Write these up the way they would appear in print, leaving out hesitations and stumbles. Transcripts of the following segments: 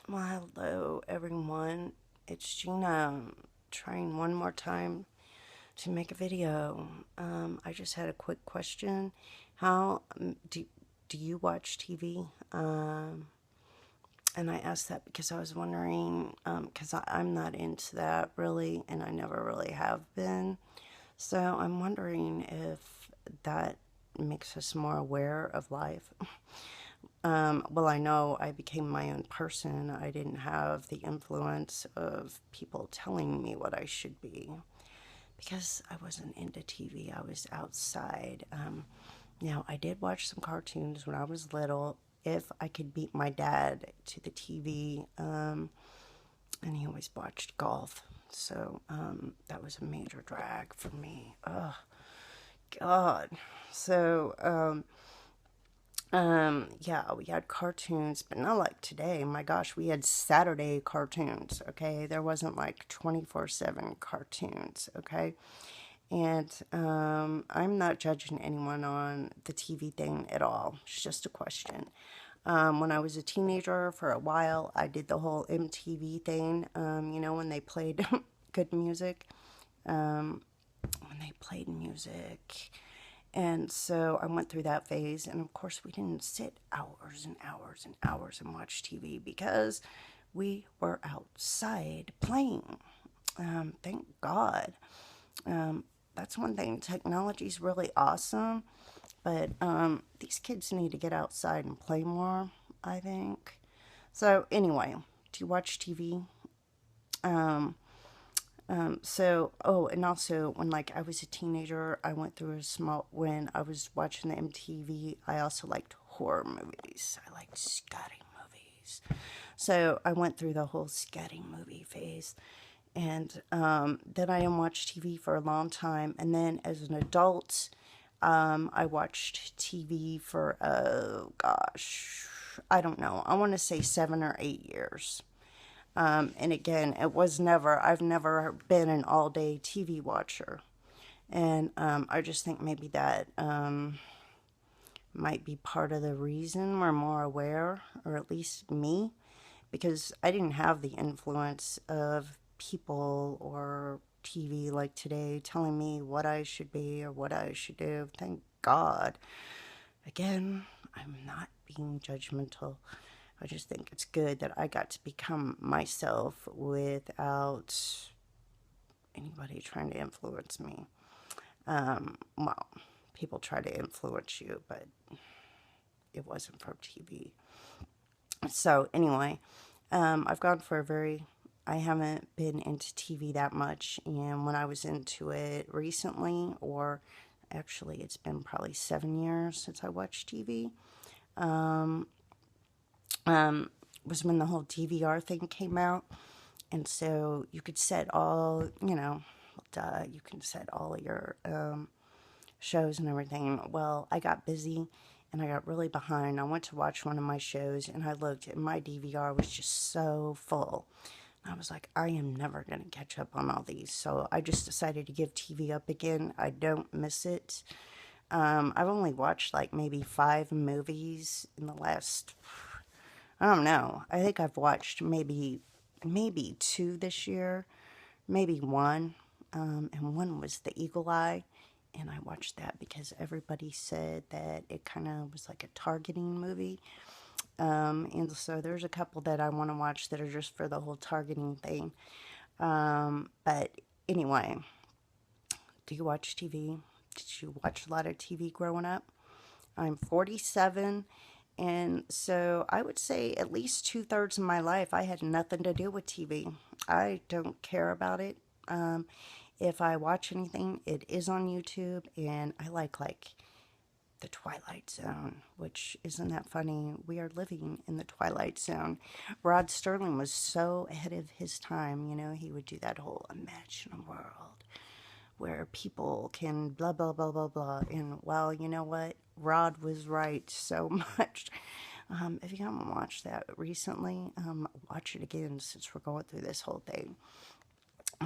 Well, hello everyone. It's Gina trying one more time to make a video. I just had a quick question. How do you watch TV? And I asked that because I was wondering, because I'm not into that really, and I never really have been. So I'm wondering if that makes us more aware of life. Well, I know I became my own person. I didn't have the influence of people telling me what I should be because I wasn't into TV. I was outside. Now, I did watch some cartoons when I was little. If I could beat my dad to the TV, and he always watched golf. So that was a major drag for me. Oh, God. So, yeah, we had cartoons, but not like today. My gosh, we had Saturday cartoons, okay? There wasn't like 24/7 cartoons, okay? And I'm not judging anyone on the TV thing at all. It's just a question. When I was a teenager, for a while, I did the whole MTV thing, when they played good music. When they played music. And so I went through that phase, and of course, we didn't sit hours and hours and hours and watch TV because we were outside playing. Thank God. That's one thing. Technology is really awesome, but these kids need to get outside and play more, I think. So, anyway, do you watch TV? And also when like I was a teenager, I went through when I was watching the MTV, I also liked horror movies. I liked scary movies. So I went through the whole scary movie phase. And then I didn't watch TV for a long time. And then as an adult, I watched TV for, oh gosh, I don't know. I want to say 7 or 8 years. And again, I've never been an all day TV watcher. And I just think maybe that might be part of the reason we're more aware, or at least me, because I didn't have the influence of people or TV like today telling me what I should be or what I should do. Thank God. Again, I'm not being judgmental. I just think it's good that I got to become myself without anybody trying to influence me. Well, people try to influence you, but it wasn't from TV. So, anyway, I've gone for I haven't been into TV that much, and when I was into it recently, or actually, it's been probably 7 years since I watched TV. Was when the whole DVR thing came out. And so you could set all, you can set all your shows and everything. Well, I got busy and I got really behind. I went to watch one of my shows and I looked and my DVR was just so full. I was like, I am never going to catch up on all these. So I just decided to give TV up again. I don't miss it. I've only watched like maybe 5 movies in the last, I don't know. I think I've watched maybe 2 this year, maybe 1. And one was The Eagle Eye. And I watched that because everybody said that it kind of was like a targeting movie. And so there's a couple that I want to watch that are just for the whole targeting thing. But anyway, do you watch TV? Did you watch a lot of TV growing up? I'm 47, and so I would say at least 2/3 of my life I had nothing to do with TV. I don't care about it. If I watch anything, it is on YouTube, and I like the Twilight Zone, which isn't that funny? We are living in the Twilight Zone. Rod Sterling was so ahead of his time. He would do that whole imagine a world where people can blah, blah, blah, blah, blah. And, well, you know what? Rod was right so much. If you haven't watched that recently, watch it again since we're going through this whole thing.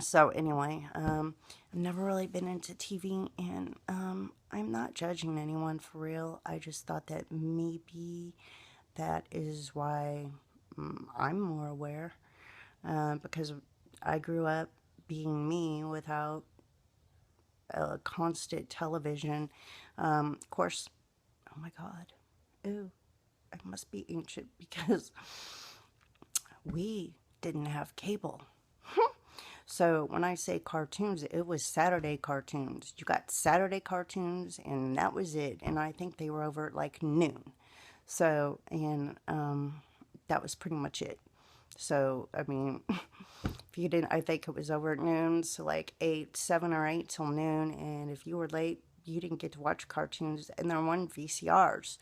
So, anyway, I've never really been into TV, and I'm not judging anyone for real. I just thought that maybe that is why I'm more aware because I grew up being me without constant television. Of course, oh my God, ooh, I must be ancient because we didn't have cable. So when I say cartoons, it was Saturday cartoons. You got Saturday cartoons, and that was it. And I think they were over at like noon. So, and that was pretty much it. So, I mean, if you didn't, I think it was over at noon, so like 8, 7 or 8 till noon. And if you were late, you didn't get to watch cartoons. And there weren't VCRs.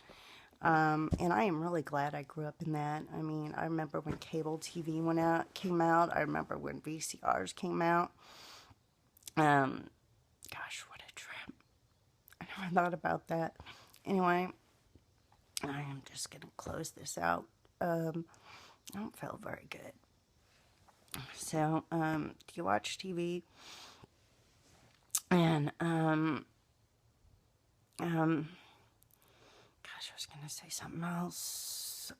And I am really glad I grew up in that. I mean, I remember when cable TV came out. I remember when VCRs came out. Gosh, what a trip. I never thought about that. Anyway, I am just going to close this out. I don't feel very good. So, do you watch TV? And, gosh, I was going to say something else.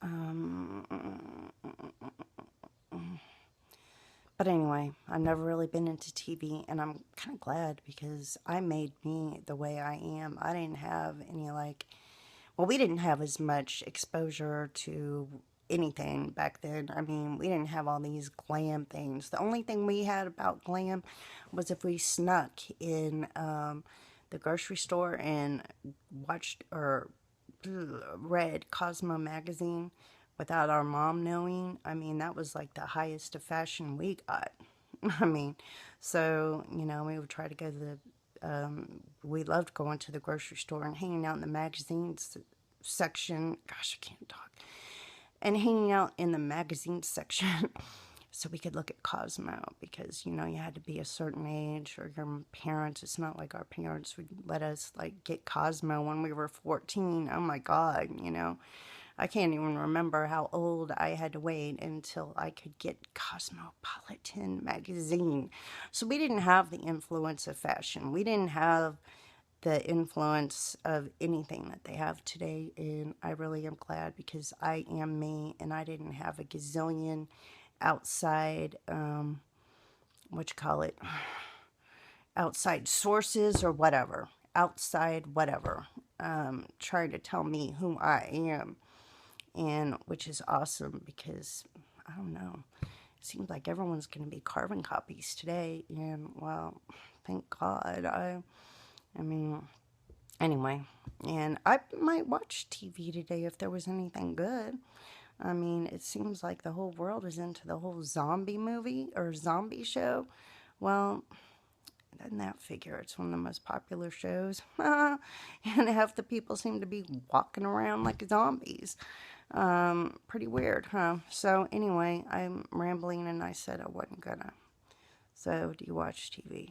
But anyway, I've never really been into TV, and I'm kind of glad because I made me the way I am. I didn't have any, like, well, we didn't have as much exposure to anything back then. I mean, we didn't have all these glam things. The only thing we had about glam was if we snuck in the grocery store and watched or read Cosmo magazine without our mom knowing. I mean, that was like the highest of fashion we got. I mean, so, you know, we would try to go to we loved going to the grocery store and hanging out in the magazines section. Gosh, I can't talk. And hanging out in the magazine section so we could look at Cosmo because, you know, you had to be a certain age or your parents. It's not like our parents would let us, like, get Cosmo when we were 14. Oh, my God, you know. I can't even remember how old I had to wait until I could get Cosmopolitan magazine. So we didn't have the influence of fashion. We didn't have the influence of anything that they have today. And I really am glad because I am me and I didn't have a gazillion outside, outside sources or whatever. Outside whatever. Trying to tell me who I am. And which is awesome because, I don't know, it seems like everyone's going to be carbon copies today. And, well, thank God. I mean, anyway. And I might watch TV today if there was anything good. I mean, it seems like the whole world is into the whole zombie movie or zombie show. Well, doesn't that figure? It's one of the most popular shows. And half the people seem to be walking around like zombies. Pretty weird, huh? So anyway, I'm rambling and I said I wasn't gonna. So, do you watch TV?